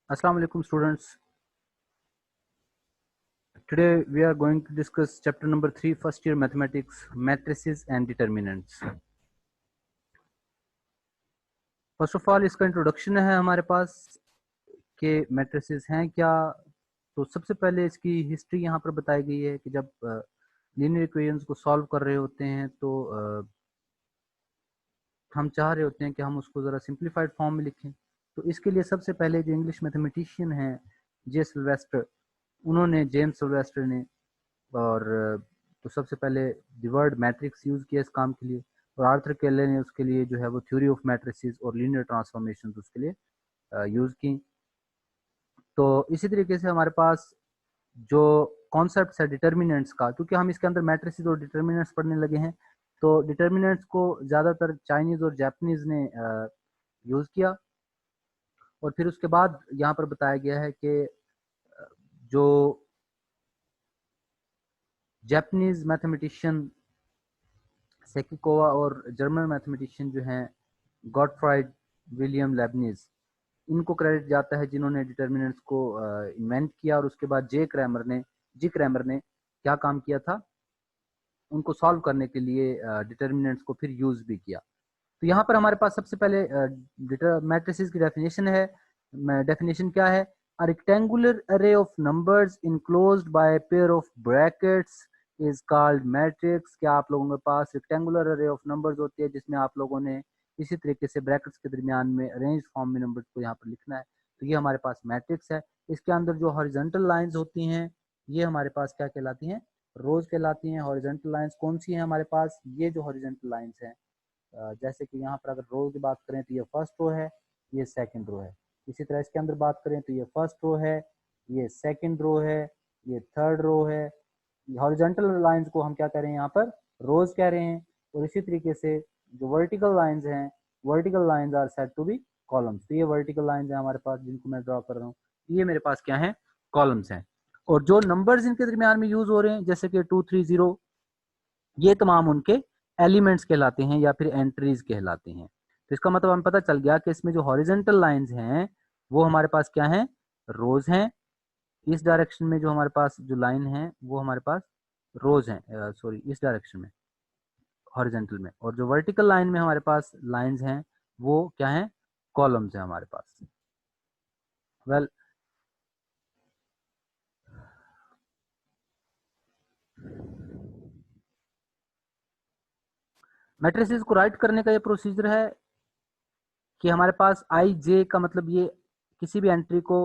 Assalamu alaikum students. Today we are going to discuss chapter number 3 first year mathematics, matrices and determinants. First of all इसका introduction है हमारे पास कि matrices हैं क्या। तो सबसे पहले इसकी हिस्ट्री यहाँ पर बताई गई है कि जब लीनियर इक्वेशंस को सॉल्व कर रहे होते हैं तो हम चाह रहे होते हैं कि हम उसको ज़रा सिंप्लीफाइड फॉर्म में लिखें। तो इसके लिए सबसे पहले जो इंग्लिश मैथमेटिशियन हैं जेम्स सिल्वेस्टर ने और तो सबसे पहले द वर्ड मैट्रिक्स यूज़ किया इस काम के लिए, और आर्थर केले ने उसके लिए जो है वो थ्योरी ऑफ मैट्रिसेस और लीनियर ट्रांसफॉर्मेशन उसके लिए यूज़ की। तो इसी तरीके से हमारे पास जो कॉन्सेप्ट है डिटर्मिनेंट्स का, क्योंकि हम इसके अंदर मैट्रिसेस और डिटर्मिनेंट्स पढ़ने लगे हैं, तो डिटर्मिनेंट्स को ज़्यादातर चाइनीज़ और जापानीज़ ने यूज़ किया। और फिर उसके बाद यहाँ पर बताया गया है कि जो जापानीज मैथमेटिशियन सेकिकोवा और जर्मन मैथमेटिशियन जो हैं गॉटफ्राइड विलियम लेबनिज, इनको क्रेडिट जाता है जिन्होंने डिटर्मिनेंट्स को इन्वेंट किया। और उसके बाद जी क्रैमर ने क्या काम किया था, उनको सॉल्व करने के लिए डिटर्मिनेंट्स को फिर यूज भी किया। तो यहाँ पर हमारे पास सबसे पहले मैट्रिसेस की डेफिनेशन है। डेफिनेशन क्या है? A rectangular array of numbers enclosed by a pair of brackets is called matrix। क्या आप लोगों के पास rectangular array of numbers होती है जिसमें आप लोगों ने इसी तरीके से ब्रैकेट्स के दरमियान में अरेंज फॉर्म में नंबर्स को यहाँ पर लिखना है, तो ये हमारे पास मैट्रिक्स है। इसके अंदर जो हॉरिजॉन्टल लाइंस होती हैं ये हमारे पास क्या कहलाती हैं? रोज कहलाती हैं। हॉरिजॉन्टल लाइंस कौन सी हैं हमारे पास? ये जो हॉरिजॉन्टल लाइंस हैं, जैसे कि यहाँ पर अगर रो की बात करें तो ये फर्स्ट रो है, ये सेकंड रो है। इसी तरह इसके अंदर बात करें तो ये फर्स्ट रो है, ये सेकंड रो है, ये थर्ड रो है। हॉरिजॉन्टल लाइंस को हम क्या कह रहे हैं? यहाँ पर रोज कह रहे हैं। और इसी तरीके से जो वर्टिकल लाइंस हैं, vertical lines are said to be columns. तो ये वर्टिकल लाइंस हैं हमारे पास जिनको मैं ड्रॉ कर रहा हूँ, ये मेरे पास क्या है? कॉलम्स हैं। और जो नंबर्स इनके दरमियान में यूज हो रहे हैं जैसे कि 2 3 0, ये तमाम उनके एलिमेंट्स कहलाते हैं या फिर एंट्रीज कहलाते हैं। तो इसका मतलब हमें पता चल गया कि इसमें जो हॉरिजॉन्टल लाइंस हैं वो हमारे पास क्या हैं? रोज हैं। इस डायरेक्शन में जो हमारे पास जो लाइन है वो हमारे पास रोज हैं, सॉरी इस डायरेक्शन में हॉरिजॉन्टल में। और जो वर्टिकल लाइन में हमारे पास लाइंस हैं वो क्या हैं? कॉलम्स हैं हमारे पास। वेल मैट्रिसेस को राइट करने का ये प्रोसीजर है कि हमारे पास आई जे का मतलब ये किसी भी एंट्री को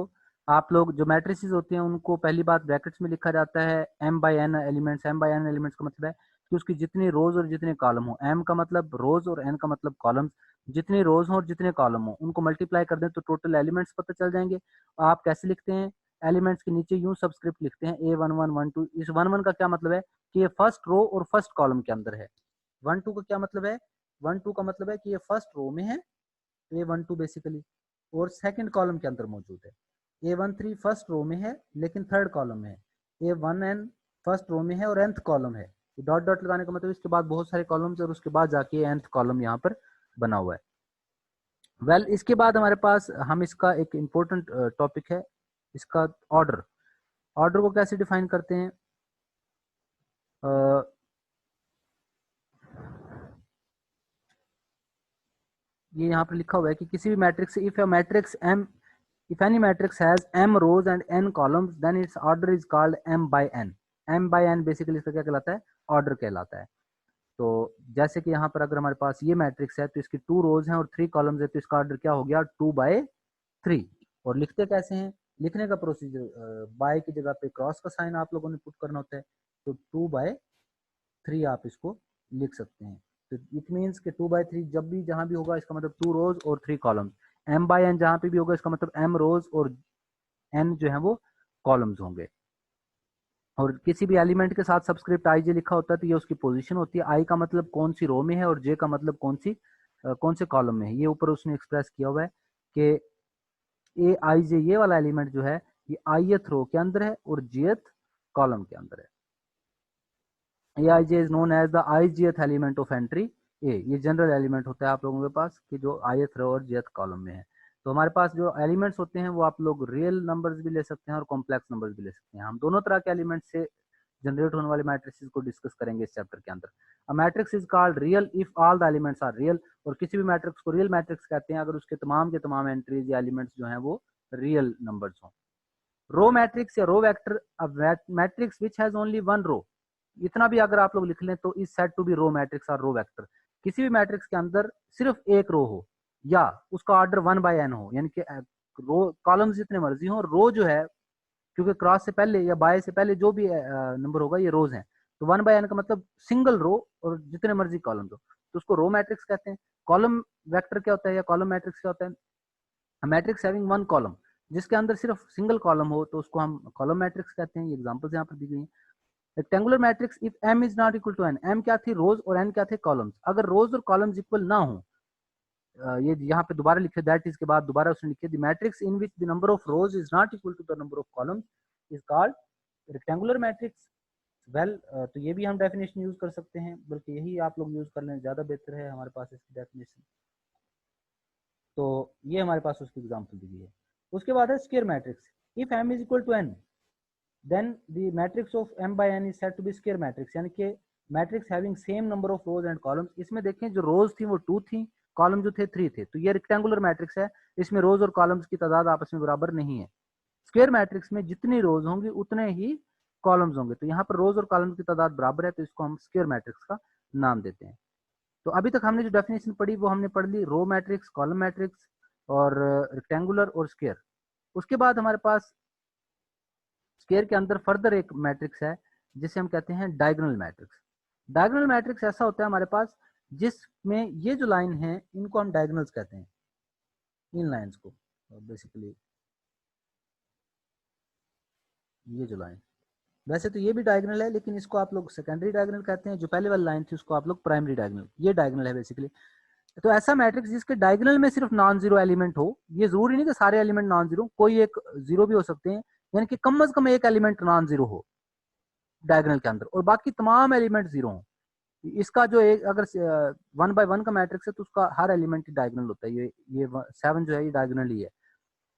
आप लोग जो मैट्रिसेस होते हैं उनको पहली बात ब्रैकेट्स में लिखा जाता है m by n elements. m by n elements का मतलब है कि उसकी जितनी रोज और जितने कॉलम हो। m का मतलब रोज और n का मतलब कॉलम्स। जितनी रोज हो और जितने कॉलम हो उनको मल्टीप्लाई कर दें तो टोटल एलिमेंट्स पता चल जाएंगे। आप कैसे लिखते हैं? एलिमेंट्स के नीचे यूं सबस्क्रिप्ट लिखते हैं A11 12। इस 11 का क्या मतलब है कि ये फर्स्ट रो और फर्स्ट कॉलम के अंदर है। 12 का क्या मतलब है? 12 का मतलब है कि ये फर्स्ट रो में है, A12 बेसिकली, और सेकंड कॉलम के अंदर मौजूद है। A13 फर्स्ट रो में है लेकिन थर्ड कॉलम में है। A1n फर्स्ट रो में है और nth कॉलम है। डॉट डॉट लगाने का मतलब इसके बाद बहुत सारे कॉलम्स और उसके बाद जाके nth कॉलम यहाँ पर बना हुआ है। वेल इसके बाद हमारे पास हम इसका एक इम्पोर्टेंट टॉपिक है इसका ऑर्डर। ऑर्डर को कैसे डिफाइन करते हैं? ये यहाँ पर लिखा हुआ है कि किसी भी matrix if a matrix m if any matrix has m rows and n columns then its order is called m by n। m by n basically इसका क्या कहलाता है? ऑर्डर कहलाता है। तो जैसे कि यहाँ पर अगर हमारे पास ये मैट्रिक्स है तो इसकी 2 रोज हैं और 3 कॉलम्स है, तो इसका ऑर्डर क्या हो गया? 2/3। और लिखते कैसे हैं? लिखने का प्रोसीजर, बाय की जगह पे क्रॉस का साइन आप लोगों ने पुट करना होता है, तो 2/3 आप इसको लिख सकते हैं। तो इट मीन्स कि 2/3 जब भी जहां भी होगा इसका मतलब 2 रोज और 3 कॉलम्स। m बाय n जहां पे भी होगा इसका मतलब m रोज और n जो है वो कॉलम्स होंगे। और किसी भी एलिमेंट के साथ सबस्क्रिप्ट आई जे लिखा होता है तो ये उसकी पोजीशन होती है। आई का मतलब कौन सी रो में है और जे का मतलब कौन से कॉलम में है। ये ऊपर उसने एक्सप्रेस किया हुआ है कि ए आई जे ये वाला एलिमेंट जो है ये आईएथ रो के अंदर है और जीएथ कॉलम के अंदर है। Aij is known as the ijth element of entry A। ये जनरल एलिमेंट होता है आप लोगों के पास कि जो ith रो और jth कॉलम में है। तो हमारे पास जो एलिमेंट्स होते हैं वो आप लोग रियल नंबर्स भी ले सकते हैं और कॉम्प्लेक्स नंबर्स भी ले सकते हैं। हम दोनों तरह के एलिमेंट्स से जनरेट होने वाले मैट्रिसेस को डिस्कस करेंगे इस चैप्टर के अंदर। A matrix is called real if all the elements are real, और किसी भी मैट्रिक्स को रियल मैट्रिक्स कहते हैं अगर उसके तमाम के तमाम एंट्रीज या एलिमेंट्स जो हैं वो रियल नंबर्स हों। रो मैट्रिक्स या row vector, matrix which has only one row, इतना भी अगर आप लोग लिख लें तो is said to be row matrix और रो वेक्टर। किसी भी मैट्रिक्स के अंदर सिर्फ एक रो हो या उसका ऑर्डर 1/n हो, यानी कि रो कॉलम्स जितने मर्जी हो, रो जो है क्योंकि क्रॉस से पहले या बाय से पहले जो भी नंबर होगा ये रोज हैं, तो 1/n का मतलब सिंगल रो और जितने मर्जी कॉलम हो, तो उसको रो मैट्रिक्स कहते हैं। कॉलम वेक्टर क्या होता है या कॉलम मैट्रिक्स क्या होता है? मैट्रिक्स हैविंग वन कॉलम, जिसके अंदर सिर्फ सिंगल कॉलम हो तो उसको हम कॉलम मैट्रिक्स कहते हैं। ये एग्जांपल्स यहाँ पर दी गई हैं। Rectangular matrix if m is not equal to n, m क्या थी? रोज, और n क्या थे? कॉलम्स। अगर रोज और कॉलम्स इक्वल ना हो, ये यहाँ पे दोबारा लिखे दैट इज के बाद दोबारा उसने लिखे the matrix in which the number of rows is not equal to the number of columns is called rectangular matrix. Well, तो ये भी हम डेफिनेशन यूज कर सकते हैं, बल्कि यही आप लोग यूज कर लें ज्यादा बेहतर है, हमारे पास इसकी डेफिनेशन। तो ये हमारे पास उसकी एग्जांपल दी गई है। उसके बाद है square matrix. If m is equal to n then the matrix of m by n is said to be square matrix, यानी कि matrix having same number of rows and columns. इसमें देखें जो रोज थी वो 2 थी, कॉलम जो थे 3 थे, तो ये रेक्टेंगुलर मैट्रिक्स है, इसमें रोज और कॉलम्स की तादाद आपस में बराबर नहीं है। स्क्वायर मैट्रिक्स में जितनी रोज होंगी उतने ही कॉलम्स होंगे, तो यहाँ पर रोज और कॉलम्स की तादाद बराबर है, तो इसको हम स्क्वायर मैट्रिक्स का नाम देते हैं। तो अभी तक हमने जो डेफिनेशन पढ़ी वो हमने पढ़ ली रो मैट्रिक्स, कॉलम मैट्रिक्स और रेक्टेंगुलर और स्क्वायर। उसके बाद हमारे पास स्क्वायर के अंदर फर्दर एक मैट्रिक्स है जिसे हम कहते हैं डायगोनल मैट्रिक्स। डायगोनल मैट्रिक्स ऐसा होता है हमारे पास जिसमें ये जो लाइन है इनको हम डायगोनल्स कहते हैं, इन लाइंस को बेसिकली। ये जो लाइन, वैसे तो ये भी डायगोनल है लेकिन इसको आप लोग सेकेंडरी डायगोनल कहते हैं, जो पहले वाली लाइन थी उसको आप लोग प्राइमरी डायगोनल, ये डायगोनल है बेसिकली। तो ऐसा मैट्रिक्स जिसके डायगोनल में सिर्फ नॉन जीरो एलिमेंट हो, ये जरूरी नहीं कि सारे एलिमेंट नॉन जीरो, कोई एक जीरो भी हो सकते हैं, यानी कि कम से कम एक एलिमेंट नॉन जीरो हो डायगोनल के अंदर और बाकी तमाम एलिमेंट जीरो हो। इसका जो एक अगर 1/1 का मैट्रिक्स है तो उसका हर एलिमेंट डायगोनल होता है। ये 7 जो है ये डायगोनल ही है।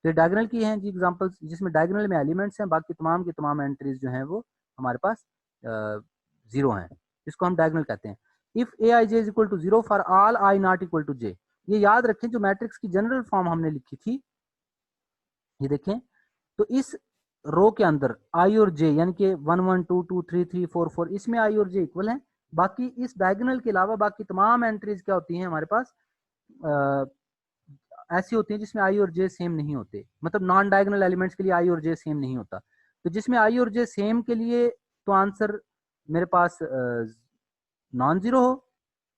तो डायगोनल की हैं जी एग्जांपल्स जिसमें डायगोनल में एलिमेंट्स हैं, बाकी तमाम की तमाम एंट्रीज जो हैं वो हमारे पास जीरो हैं, इसको हम डायगोनल कहते हैं। If A I J is equal to zero for all I not equal to J, ये याद रखें जो मैट्रिक्स की जनरल फॉर्म हमने लिखी थी, ये देखें, तो इस रो के अंदर आई और जे यानी कि 1 1 2 2 3 3 4 4 इसमें आई और जे इक्वल हैं। बाकी इस डायगोनल के अलावा बाकी तमाम एंट्रीज क्या होती हैं हमारे पास, ऐसी होती हैं जिसमें आई और जे सेम नहीं होते, मतलब नॉन डायगोनल एलिमेंट्स के लिए आई और जे सेम नहीं होता। तो जिसमें आई और जे सेम के लिए तो आंसर मेरे पास नॉन जीरो हो,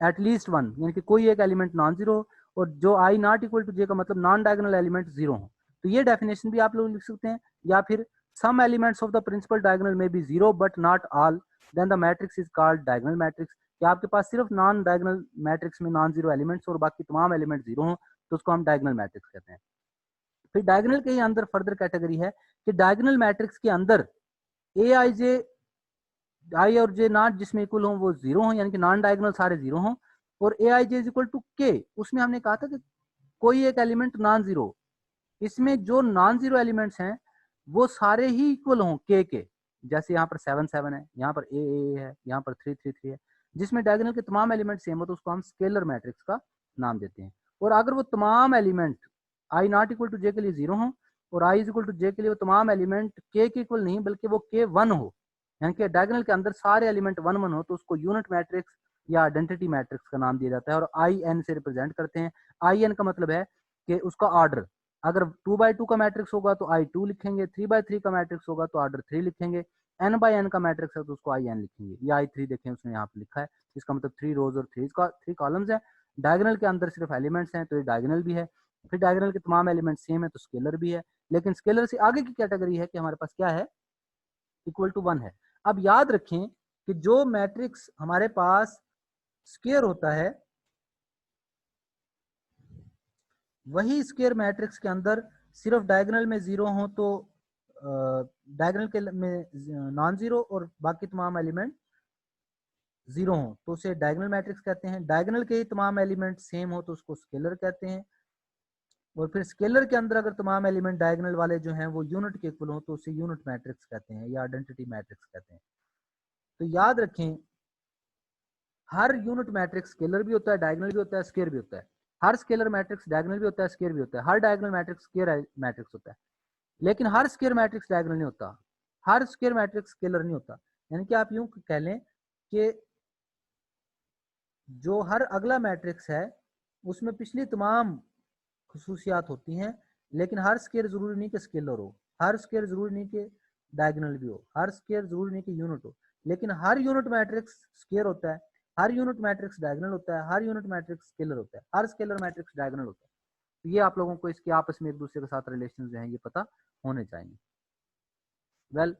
एटलीस्ट वन, यानी कि कोई एक एलिमेंट नॉन जीरो हो, और जो आई नॉट इक्वल टू जे का मतलब नॉन डायगोनल एलिमेंट जीरो हो। तो ये डेफिनेशन भी आप लोग लिख सकते हैं, या फिर some elements of the principal diagonal में be zero but not all, then the matrix is called diagonal matrix. कि आपके पास सिर्फ नॉन डायगोनल मैट्रिक्स में नॉन जीरो एलिमेंट्स और बाकी तमाम एलिमेंट जीरो हो तो उसको हम डायगोनल मैट्रिक्स कहते हैं। फिर डायगोनल के ही अंदर फर्दर कैटेगरी है कि डायगोनल मैट्रिक्स के अंदर ए आई जे आई और जे नॉट जिसमें इक्वल हो वो जीरो हो, यानी कि नॉन डायगोनल सारे जीरो हो, और ए I J is equal to के, उसमें हमने कहा था कि कोई एक एलिमेंट नॉन जीरो, इसमें जो नॉन जीरो एलिमेंट्स हैं वो सारे ही इक्वल हों के, जैसे यहाँ पर 7 7 है, यहाँ पर ए है, यहाँ पर 3 3 3 है, जिसमें डायगोनल के तमाम एलिमेंट सेम हो तो उसको हम स्केलर मैट्रिक्स का नाम देते हैं। और अगर वो तमाम element I not equal to J के लिए जीरो हो और I is equal to J के लिए वो तमाम एलिमेंट के इक्वल नहीं बल्कि वो के 1 हो, यानी कि डायगोनल के अंदर सारे एलिमेंट 1 1 हो, तो उसको यूनिट मैट्रिक्स या आइडेंटिटी मैट्रिक्स का नाम दिया जाता है और आई एन से रिप्रेजेंट करते हैं। आई एन का मतलब है कि उसका ऑर्डर, अगर 2/2 का मैट्रिक्स होगा तो I2 लिखेंगे, 3/3 का मैट्रिक्स होगा तो ऑर्डर 3 लिखेंगे, n/n का मैट्रिक्स है तो उसको IN लिखेंगे। ये I3 देखें उसने यहाँ पे लिखा है, इसका मतलब 3 रोज और 3 कॉलम्स है। डायगोनल के अंदर सिर्फ एलिमेंट्स हैं तो ये डायगोनल भी है। फिर डायगोनल के तमाम एलिमेंट सेम है तो स्केलर भी है, लेकिन स्केलर से आगे की कैटेगरी है कि हमारे पास क्या है, इक्वल टू 1 है। अब याद रखें कि जो मैट्रिक्स हमारे पास स्क्वायर होता है वही स्क्वायर मैट्रिक्स के अंदर सिर्फ डायगोनल में जीरो हो तो डायगोनल के में नॉन जीरो और बाकी तमाम एलिमेंट जीरो हो तो उसे डायगोनल मैट्रिक्स कहते हैं। डायगोनल के ही तमाम एलिमेंट सेम हो तो उसको स्केलर कहते हैं। और फिर स्केलर के अंदर अगर तमाम एलिमेंट डायगोनल वाले जो हैं वो यूनिट के इक्वल हो तो उसे यूनिट मैट्रिक्स कहते हैं या आइडेंटिटी मैट्रिक्स कहते हैं। तो याद रखें, हर यूनिट मैट्रिक्स स्केलर भी होता है, डायगोनल भी होता है, स्क्वायर भी होता है। हर स्केलर मैट्रिक्स डायगोनल भी होता है, स्क्वायर भी होता है। हर डायगोनल मैट्रिक्स स्क्वायर मैट्रिक्स होता है, लेकिन हर स्क्वायर मैट्रिक्स डायगोनल नहीं होता, हर स्क्वायर मैट्रिक्स स्केलर नहीं होता। यानी कि आप यूं कह लें कि जो हर अगला मैट्रिक्स है उसमें पिछली तमाम खसूसियात होती हैं, लेकिन हर स्क्वायर जरूरी नहीं कि स्केलर हो, हर स्क्वायर जरूरी नहीं कि डायगोनल भी हो, हर स्क्वायर जरूरी नहीं कि यूनिट हो, लेकिन हर यूनिट मैट्रिक्स स्क्वायर होता है, हर यूनिट मैट्रिक्स डायगोनल होता है, हर यूनिट मैट्रिक्स स्केलर होता है, हर स्केलर मैट्रिक्स डायगोनल होता है। तो ये आप लोगों को इसके आपस में एक दूसरे के साथ रिलेशन जो है ये पता होने चाहिए। वेल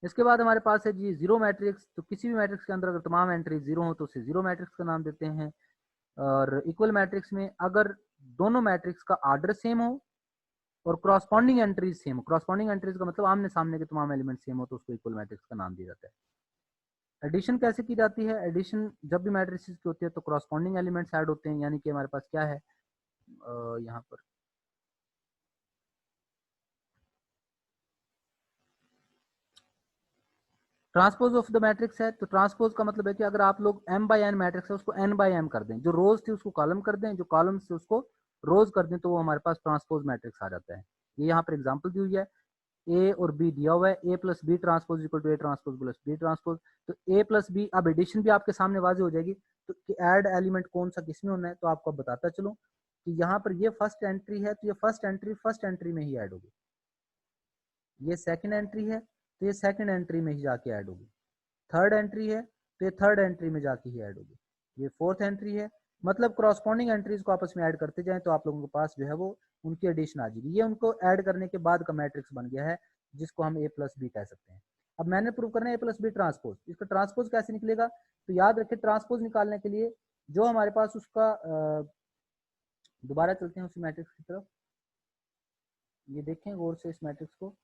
इसके बाद हमारे पास है जी जीरो मैट्रिक्स। तो किसी भी मैट्रिक्स के अंदर अगर तमाम एंट्री जीरो हो तो उसे जीरो मैट्रिक्स का नाम देते हैं। और इक्वल मैट्रिक्स में अगर दोनों मैट्रिक्स का आर्डर सेम हो और क्रॉसपॉन्डिंग एंट्रीज सेम हो, क्रॉसपॉन्डिंग एंट्रीज का मतलब आमने सामने के तमाम एलिमेंट सेम हो, तो उसको इक्वल मैट्रिक्स का नाम दिया जाता है। एडिशन कैसे की जाती है? एडिशन जब भी मैट्रिसेस की होती है तो क्रॉसपॉन्डिंग एलिमेंट्स ऐड होते हैं, यानी कि हमारे पास क्या है यहाँ पर ट्रांसपोज ऑफ द मैट्रिक्स है। तो ट्रांसपोज का मतलब है कि अगर आप लोग m बाई एन मैट्रिक्स है उसको n बाई m कर दें, जो रोज थी उसको कॉलम कर दें, जो कॉलम से उसको रोज कर दें, तो वो हमारे पास ट्रांसपोज मैट्रिक्स आ जाता है। ये यहाँ पर एग्जांपल दी हुई है, ए और बी दिया हुआ है, A plus B transpose equal to A transpose plus B transpose. तो ए प्लस बी, अब एडिशन भी आपके सामने वाजे हो जाएगी, तो कि ऐड एलिमेंट कौन सा किसमें होना है, तो आपको बताता चलो कि यहाँ पर ये फर्स्ट एंट्री है, तो ये फर्स्ट एंट्री में ही ऐड होगी। ये सेकंड एंट्री है तो ये सेकंड एंट्री में ही जाके ऐड होगी। थर्ड एंट्री है तो ये थर्ड एंट्री में जाके ही ऐड होगी। ये फोर्थ एंट्री है, मतलब क्रॉसपॉन्डिंग एंट्रीज को आपस में ऐड करते जाएं तो आप लोगों के पास जो है वो उनकी एडिशन आ जाएगी। ये उनको ऐड करने के बाद का मैट्रिक्स बन गया है, जिसको हम ए प्लस बी कह सकते हैं। अब मैंने प्रूव करना है ए प्लस बी ट्रांसपोज। इसका ट्रांसपोज कैसे निकलेगा? तो याद रखें, ट्रांसपोज निकालने के लिए जो हमारे पास उसका दोबारा चलते हैं उसी मैट्रिक्स की तरफ। ये देखें गौर से इस मैट्रिक्स को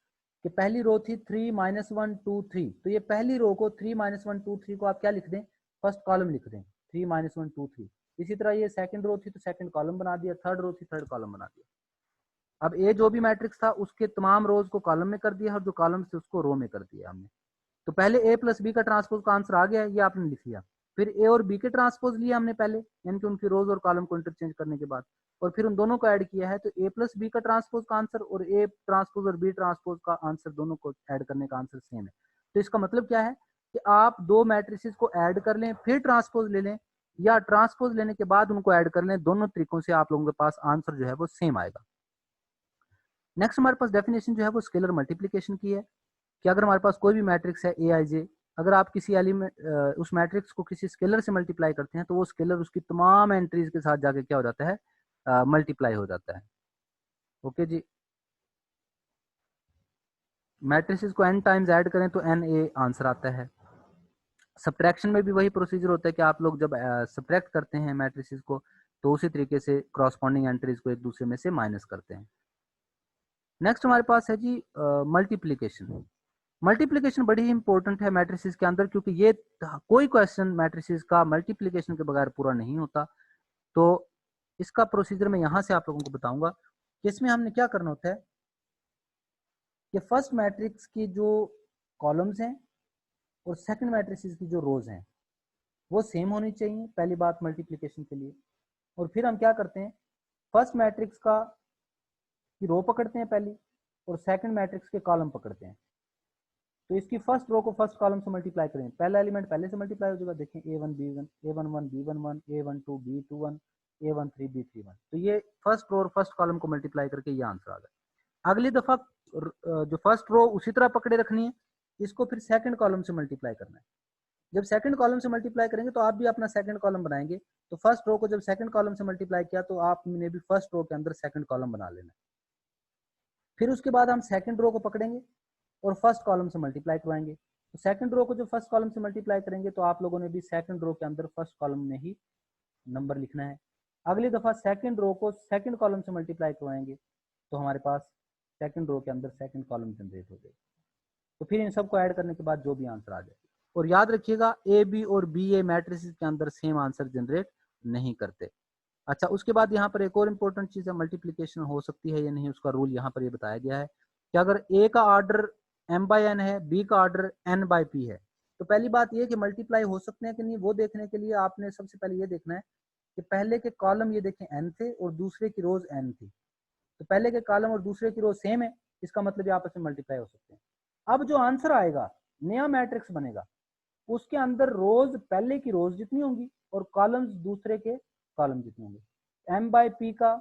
कि पहली रो थी 3 माइनस 1 2 3, तो ये पहली रो को 3 माइनस 1 2 3 को आप क्या लिख दें? फर्स्ट कॉलम लिख दें, 3 माइनस 1 2 3। इसी तरह ये सेकंड रो थी तो सेकंड कॉलम बना दिया, थर्ड रो थी थर्ड कॉलम बना दिया। अब ए जो भी मैट्रिक्स था उसके तमाम रोज को कॉलम में कर दिया और जो कॉलम से उसको रो में कर दिया हमने। तो पहले ए प्लस बी का ट्रांसपोज का आंसर आ गया, ये आपने लिख लिया। फिर ए और बी के ट्रांसपोज लिया हमने पहले, यानी कि उनकी रोज और कॉलम को इंटरचेंज करने के बाद, और फिर उन दोनों को ऐड किया है, तो ए प्लस बी का ट्रांसपोज का आंसर और ए ट्रांसपोज और बी ट्रांसपोज का आंसर दोनों को ऐड करने का आंसर सेम है। तो इसका मतलब क्या है कि आप दो मैट्रिसेस को ऐड कर लें फिर ट्रांसपोज ले लें, या ट्रांसपोज लेने के बाद उनको ऐड कर लें, दोनों तरीकों से आप लोगों के पास आंसर जो है वो सेम आएगा। नेक्स्ट हमारे पास डेफिनेशन जो है वो स्केलर मल्टीप्लीकेशन की है कि अगर हमारे पास कोई भी मैट्रिक्स है ए आई जे, अगर आप किसी एलिमेंट उस मैट्रिक्स को किसी स्केलर से मल्टीप्लाई करते हैं तो वो स्केलर उसकी तमाम एंट्रीज के साथ जाके क्या हो जाता है? मल्टीप्लाई हो जाता है। ओके जी, मैट्रिसेस को n टाइम्स ऐड करें तो n ए आंसर आता है। सब्ट्रैक्शन में भी वही प्रोसीजर होता है कि आप लोग जब सब्ट्रैक्ट करते हैं मैट्रिसेस को तो उसी तरीके से क्रॉसपॉन्डिंग एंट्रीज को एक दूसरे में से माइनस करते हैं। नेक्स्ट हमारे पास है जी मल्टीप्लीकेशन। मल्टीप्लिकेशन बड़ी ही इंपॉर्टेंट है मैट्रिसेस के अंदर, क्योंकि ये कोई क्वेश्चन मैट्रिसेस का मल्टीप्लिकेशन के बगैर पूरा नहीं होता। तो इसका प्रोसीजर मैं यहां से आप लोगों को बताऊंगा कि इसमें हमने क्या करना होता है कि फर्स्ट मैट्रिक्स की जो कॉलम्स हैं और सेकंड मैट्रिसेस की जो रोज हैं वो सेम होनी चाहिए, पहली बात मल्टीप्लिकेशन के लिए। और फिर हम क्या करते हैं, फर्स्ट मैट्रिक्स का की रो पकड़ते हैं पहली, और सेकंड मैट्रिक्स के कॉलम पकड़ते हैं। तो इसकी फर्स्ट रो को फर्स्ट कॉलम से मल्टीप्लाई करें, पहला एलिमेंट पहले से मल्टीप्लाई हो जाएगा। देखें a1 b1 a1 1 b1 1 a1 2 b2 1 a1 3 b3 1, तो ये फर्स्ट रो और फर्स्ट कॉलम को मल्टीप्लाई करके ये आंसर आ गया। अगली दफा जो फर्स्ट रो उसी तरह पकड़े रखनी है, इसको फिर सेकंड कॉलम से मल्टीप्लाई करना है। जब सेकंड कॉलम से मल्टीप्लाई करेंगे तो आप भी अपना सेकंड कॉलम बनाएंगे। तो फर्स्ट रो को जब सेकंड कॉलम से मल्टीप्लाई किया तो आपने भी फर्स्ट रो के अंदर सेकंड कॉलम बना लेना है। फिर उसके बाद हम सेकंड रो को पकड़ेंगे और फर्स्ट कॉलम से मल्टीप्लाई करवाएंगे। तो सेकंड रो को जो फर्स्ट कॉलम से मल्टीप्लाई करेंगे तो आप लोगों ने भी सेकंड रो के अंदर फर्स्ट कॉलम में ही नंबर लिखना है। अगली दफा सेकंड रो को सेकंड कॉलम से मल्टीप्लाई करवाएंगे तो हमारे पास सेकंड रो के अंदर सेकंड कॉलम जनरेट हो जाएगी। तो फिर इन सबको ऐड करने के बाद जो भी आंसर आ जाए, और याद रखिएगा ए बी और बी ए मैट्रिसेस के अंदर सेम आंसर जनरेट नहीं करते। अच्छा, उसके बाद यहाँ पर एक और इम्पोर्टेंट चीज़ है, मल्टीप्लीकेशन हो सकती है या नहीं, उसका रूल यहाँ पर ये बताया गया है कि अगर ए का ऑर्डर m/n है, बी का ऑर्डर n/p है, तो पहली बात ये कि मल्टीप्लाई हो सकते हैं कि नहीं, वो देखने के लिए आपने सबसे पहले ये देखना है कि पहले के कॉलम ये देखें n थे और दूसरे की रोज n थी, तो पहले के कॉलम और दूसरे की रोज सेम है, इसका मतलब ये आपस में मल्टीप्लाई हो सकते हैं। अब जो आंसर आएगा, नया मैट्रिक्स बनेगा, उसके अंदर रोज पहले की रोज जितनी होंगी और कॉलम्स दूसरे के कॉलम जितने होंगे। m/p का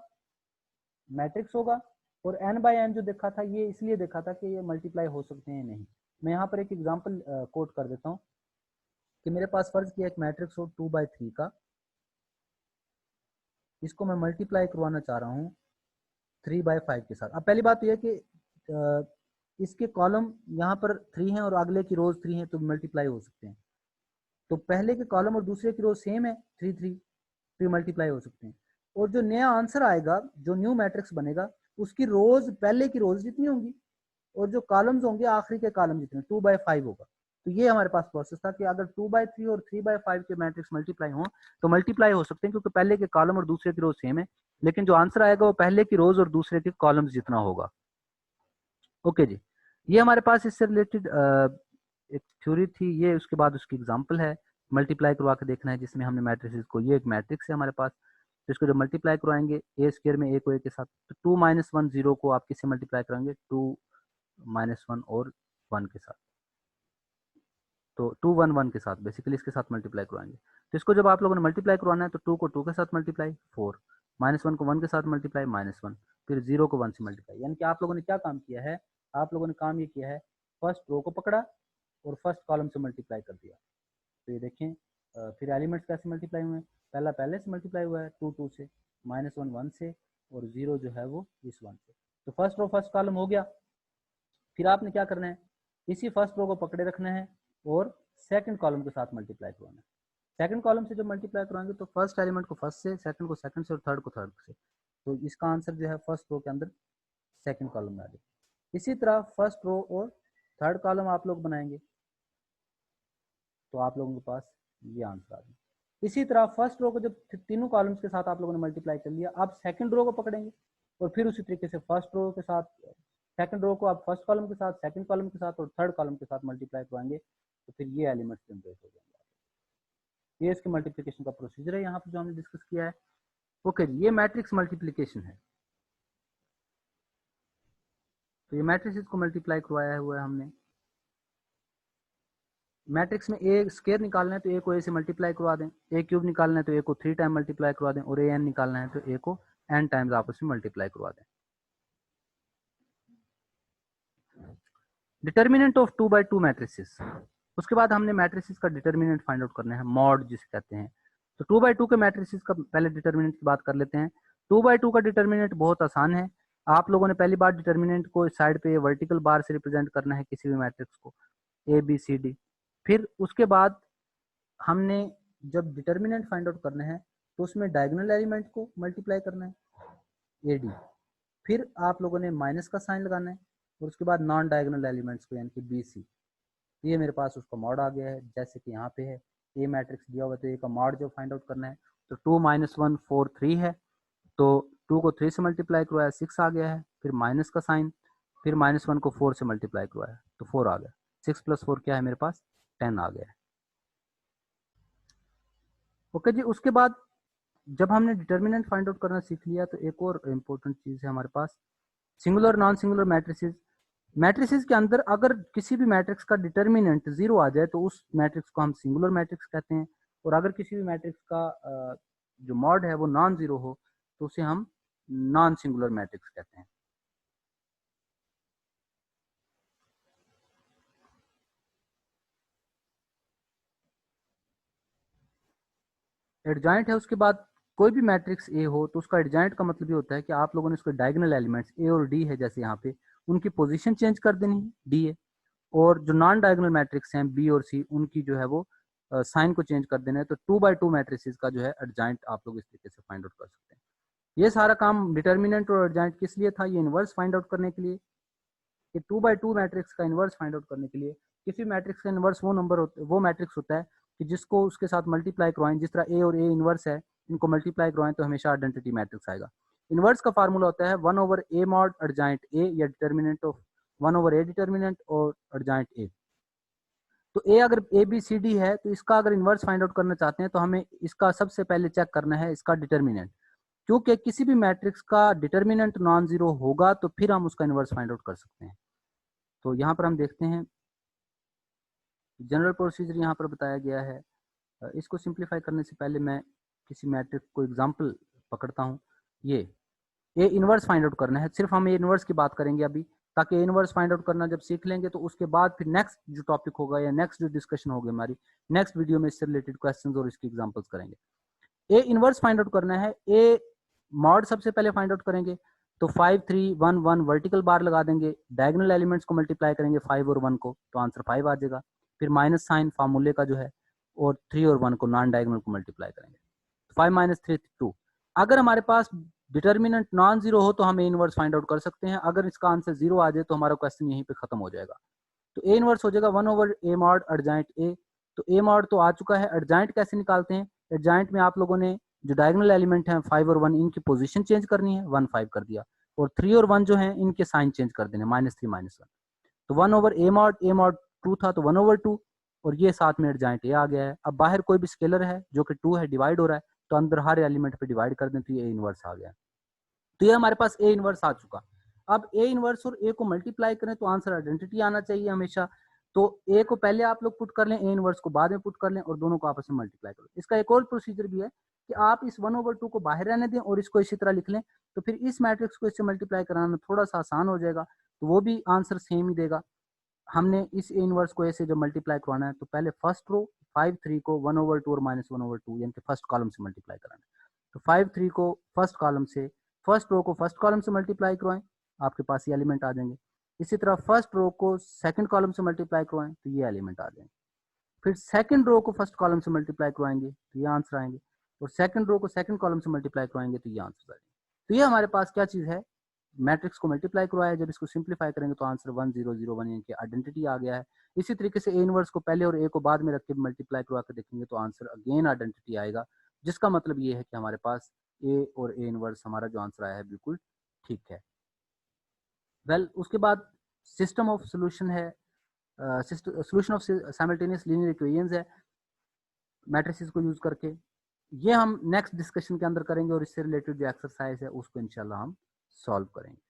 मैट्रिक्स होगा, और n/n जो देखा था ये इसलिए देखा था कि ये मल्टीप्लाई हो सकते हैं नहीं। मैं यहाँ पर एक एग्जांपल कोट कर देता हूँ कि मेरे पास फर्ज किया एक मैट्रिक्स हो 2/3 का, इसको मैं मल्टीप्लाई करवाना चाह रहा हूँ 3/5 के साथ। अब पहली बात तो यह कि इसके कॉलम यहाँ पर 3 हैं और अगले की रोज 3 हैं, तो मल्टीप्लाई हो सकते हैं। तो पहले के कॉलम और दूसरे की रोज सेम है, 3 3, फिर मल्टीप्लाई हो सकते हैं। और जो नया आंसर आएगा, जो न्यू मैट्रिक्स बनेगा, उसकी रोज पहले की रोज जितनी होंगी और जो कॉलम्स होंगे आखिरी के कॉलम जितने, 2/5 होगा। तो ये हमारे पास प्रोसेस था कि अगर 2/3 और 3/5 के मैट्रिक्स मल्टीप्लाई हो तो मल्टीप्लाई हो सकते हैं, क्योंकि पहले के कॉलम और दूसरे की रोज सेम है, लेकिन जो आंसर आएगा वो पहले की रोज और दूसरे के कॉलम्स जितना होगा। ओके जी, ये हमारे पास इससे रिलेटेड एक थ्योरी थी, ये उसके बाद उसकी एग्जांपल है, मल्टीप्लाई करवा के देखना है, जिसमें हमने मैट्रिसेस को, ये एक मैट्रिक्स है हमारे पास, तो इसको जब मल्टीप्लाई करवाएंगे ए स्क्वायर में ए को ए के साथ, तो 2 - 1 0 को आप किससे मल्टीप्लाई करेंगे, 2 - 1 और 1 के साथ, तो 2 1 1 के साथ बेसिकली इसके साथ मल्टीप्लाई करवाएंगे। तो इसको जब आप लोगों ने मल्टीप्लाई करवाना है तो 2 को 2 के साथ मल्टीप्लाई 4, -1 को 1 के साथ मल्टीप्लाई -1, फिर 0 को 1 से मल्टीप्लाई। यानी कि आप लोगों ने क्या काम किया है, आप लोगों ने काम ये किया है, फर्स्ट रो को पकड़ा और फर्स्ट कॉलम से मल्टीप्लाई कर दिया। तो ये देखें, फिर एलिमेंट्स कैसे मल्टीप्लाई हुए हैं, पहला पहले से मल्टीप्लाई हुआ है 2 2 से, -1 1 से, और 0 जो है वो इस 1 से। तो फर्स्ट रो फर्स्ट कॉलम हो गया। फिर आपने क्या करना है, इसी फर्स्ट रो को पकड़े रखना है और सेकंड कॉलम के साथ मल्टीप्लाई करवाना है। सेकंड कॉलम से जब मल्टीप्लाई कराएंगे तो फर्स्ट एलिमेंट को फर्स्ट से, सेकंड को सेकंड से और थर्ड को थर्ड से, तो इसका आंसर जो है फर्स्ट रो के अंदर सेकंड कॉलम में आ जाए। इसी तरह फर्स्ट रो और थर्ड कॉलम आप लोग बनाएंगे तो आप लोगों के पास ये आंसर आ जाए। इसी तरह फर्स्ट रो को जब तीनों कॉलम्स के साथ आप लोगों ने मल्टीप्लाई कर लिया, आप सेकंड रो को पकड़ेंगे और फिर उसी तरीके से फर्स्ट रो के साथ, सेकंड रो को आप फर्स्ट कॉलम के साथ, सेकंड कॉलम के साथ और थर्ड कॉलम के साथ मल्टीप्लाई करवाएंगे, तो फिर ये एलिमेंट्स जनरेट हो जाएंगे। ये इसके मल्टीप्लिकेशन का प्रोसीजर है यहाँ पर जो हमने डिस्कस किया है। ओके, ये मैट्रिक्स मल्टीप्लिकेशन है। तो ये मैट्रिक्स को मल्टीप्लाई करवाया हुआ है हमने। मैट्रिक्स में ए स्क्वायर निकालना है तो ए को ए से मल्टीप्लाई करवा दें, ए क्यूब निकालना है तो ए को 3 टाइम मल्टीप्लाई करवा दें, और ए एन निकालना है तो ए को n टाइम्स आपस में मल्टीप्लाई करवा दें। डिटर्मिनेंट ऑफ 2/2 मैट्रिसेस, उसके बाद हमने मैट्रिसेस का डिटर्मिनेंट फाइंड आउट करना है, मॉड जिसे कहते हैं। तो 2/2 के मैट्रिसेस का पहले डिटर्मिनेंट की बात कर लेते हैं। 2/2 का डिटर्मिनेंट बहुत आसान है। आप लोगों ने पहली बार डिटर्मिनेंट को साइड पे वर्टिकल बार से रिप्रेजेंट करना है किसी भी मैट्रिक्स को, ए बी सी डी। फिर उसके बाद हमने जब डिटर्मिनेंट फाइंड आउट करना है तो उसमें डायगोनल एलिमेंट को मल्टीप्लाई करना है, ए डी। फिर आप लोगों ने माइनस का साइन लगाना है और उसके बाद नॉन डायगोनल एलिमेंट्स को, यानी कि बी सी। ये मेरे पास उसका मॉड आ गया है, जैसे कि यहाँ पे है ए मैट्रिक्स दिया हुआ, तो ए का मॉड जो फाइंड आउट करना है, तो 2 - 1 4 3 है, तो 2 को 3 से मल्टीप्लाई करवाया 6 आ गया है, फिर माइनस का साइन, फिर -1 को 4 से मल्टीप्लाई करवाया तो 4 आ गया, 6 + 4 क्या है मेरे पास 10 आ गया है। ओके जी, उसके बाद जब हमने डिटर्मिनेंट फाइंड आउट करना सीख लिया तो एक और इम्पोर्टेंट चीज़ है हमारे पास, singular non singular matrices. Matrices के अंदर अगर किसी भी मैट्रिक्स का डिटर्मिनेंट 0 आ जाए तो उस मैट्रिक्स को हम सिंगुलर मैट्रिक्स कहते हैं, और अगर किसी भी मैट्रिक्स का जो मॉड है वो नॉन जीरो हो तो उसे हम नॉन सिंगुलर मैट्रिक्स कहते हैं। एडजॉइंट है, उसके बाद कोई भी मैट्रिक्स ए हो तो उसका एडजॉइंट का मतलब ये होता है कि आप लोगों ने उसके डायगोनल एलिमेंट्स ए और डी है, जैसे यहाँ पे उनकी पोजीशन चेंज कर देनी है, डी है, और जो नॉन डायगोनल मैट्रिक्स हैं बी और सी, उनकी जो है वो साइन को चेंज कर देना है। तो 2/2 मैट्रिसेस का जो है एडजॉइंट आप लोग इस तरीके से फाइंड आउट कर सकते हैं। ये सारा काम डिटर्मिनेंट और एडजॉइंट किस लिए था, ये इनवर्स फाइंड आउट करने के लिए, कि 2/2 मैट्रिक्स का इनवर्स फाइंड आउट करने के लिए। किसी मैट्रिक्स का इनवर्स वो नंबर होता है, वो मैट्रिक्स होता है कि जिसको उसके साथ मल्टीप्लाई करवाएं, जिस तरह ए और ए इनवर्स है इनको मल्टीप्लाई करवाएं तो हमेशा आइडेंटिटी मैट्रिक्स आएगा। इनवर्स का फार्मूला होता है 1 over A mod adjoint A या determinant of 1 over A determinant और एडजॉइंट ए। तो ए अगर ए बी सी डी है तो इसका अगर इनवर्स फाइंड आउट करना चाहते हैं तो हमें इसका सबसे पहले चेक करना है इसका डिटर्मिनेंट, क्योंकि किसी भी मैट्रिक्स का डिटर्मिनेंट नॉन जीरो होगा तो फिर हम उसका इनवर्स फाइंड आउट कर सकते हैं। तो यहाँ पर हम देखते हैं जनरल प्रोसीजर यहाँ पर बताया गया है। इसको सिंप्लीफाई करने से पहले मैं किसी मैट्रिक्स को एग्जांपल पकड़ता हूँ। ये ए इनवर्स फाइंड आउट करना है, सिर्फ हम ए इनवर्स की बात करेंगे अभी, ताकि ए इनवर्स फाइंड आउट करना जब सीख लेंगे तो उसके बाद फिर नेक्स्ट जो टॉपिक होगा या नेक्स्ट जो डिस्कशन होगी हमारी नेक्स्ट वीडियो में इससे रिलेटेड क्वेश्चंस और इसकी एग्जांपल्स करेंगे। ए इनवर्स फाइंड आउट करना है, ए मॉड सबसे पहले फाइंड आउट करेंगे तो 5 3 1 1 वर्टिकल बार लगा देंगे, डायगोनल एलिमेंट्स को मल्टीप्लाई करेंगे 5 और 1 को तो आंसर 5 आ जाएगा। फिर माइनस साइन फार्मूले का जो है और 3 और 1 को नॉन डायगोनल को मल्टीप्लाई करेंगे, 5 माइनस 3 2। अगर हमारे पास डिटर्मिनेंट नॉन जीरो हो तो हम ए इनवर्स फाइंड आउट कर सकते हैं, अगर इसका आंसर जीरो आ जाए तो हमारा क्वेश्चन यहीं पे खत्म हो जाएगा। तो ए इनवर्स हो जाएगा 1 over A mod adjoint A. तो ए मॉड तो आ चुका है, एडजॉइंट कैसे निकालते हैं? एडजॉइंट में आप लोगों ने जो डायगोनल एलिमेंट हैं 5 और 1 इनकी पोजीशन चेंज करनी है, 1 5 कर दिया, और 3 और 1 जो है इनके साइन चेंज कर देने, -3 -1। तो 1 ओवर ए मॉड 2 था तो 1 ओवर 2, और ये साथ में एडजॉइंट ए आ गया है। अब बाहर कोई भी स्केलर है जो कि 2 है, डिवाइड हो रहा है, तो अंदर हर एलिमेंट पे डिवाइड कर दें तो ये इनवर्स आ गया। तो ये हमारे पास ए इनवर्स आ चुका। अब ए इनवर्स और ए को मल्टीप्लाई करें तो आंसर आइडेंटिटी आना चाहिए हमेशा। तो ए को पहले आप लोग पुट कर लें, ए इनवर्स को बाद में पुट कर लें और दोनों को आपस में मल्टीप्लाई करो। इसका एक और प्रोसीजर भी है कि आप इस 1 ओवर 2 को बाहर रहने दें और इसको इसी तरह लिख लें, तो फिर इस मैट्रिक्स को इससे मल्टीप्लाई कराना थोड़ा सा आसान हो जाएगा, तो वो भी आंसर सेम ही देगा। हमने इस ए इनवर्स को ऐसे जब मल्टीप्लाई करवाना है तो पहले फर्स्ट रो 5 3 को 1 ओवर 2 और -1 ओवर 2 यानी कि फर्स्ट कॉलम से मल्टीप्लाई कराना है। तो 5 3 को फर्स्ट कॉलम से, फर्स्ट रो को फर्स्ट कॉलम से मल्टीप्लाई करवाएं, आपके पास ये एलिमेंट आ जाएंगे। इसी तरह फर्स्ट रो को सेकंड कॉलम से मल्टीप्लाई करवाएं तो ये एलिमेंट आ जाएंगे। फिर सेकंड रो को फर्स्ट कॉलम से मल्टीप्लाई करवाएंगे तो ये आंसर आएंगे, और सेकंड रो को सेकंड कॉलम से मल्टीप्लाई करवाएंगे तो ये आंसर आएंगे। तो ये हमारे पास क्या चीज़ है, मैट्रिक्स को मल्टीप्लाई करवाया, जब इसको सिंप्लीफाई करेंगे तो आंसर 1 0 0 1 यानी कि आइडेंटिटी आ गया है। इसी तरीके से ए इनवर्स को पहले और ए को बाद में रख के मल्टीप्लाई करवा के देखेंगे तो आंसर अगेन आइडेंटिटी आएगा, जिसका मतलब ये है कि हमारे पास ए और ए इनवर्स हमारा जो आंसर आया है बिल्कुल ठीक है। वेल उसके बाद सिस्टम ऑफ सोल्यूशन है, solution of simultaneous linear equations है मैट्रिसेस को यूज करके। ये हम नेक्स्ट डिस्कशन के अंदर करेंगे और इससे रिलेटेड जो एक्सरसाइज है उसको इंशाल्लाह हम सॉल्व करेंगे।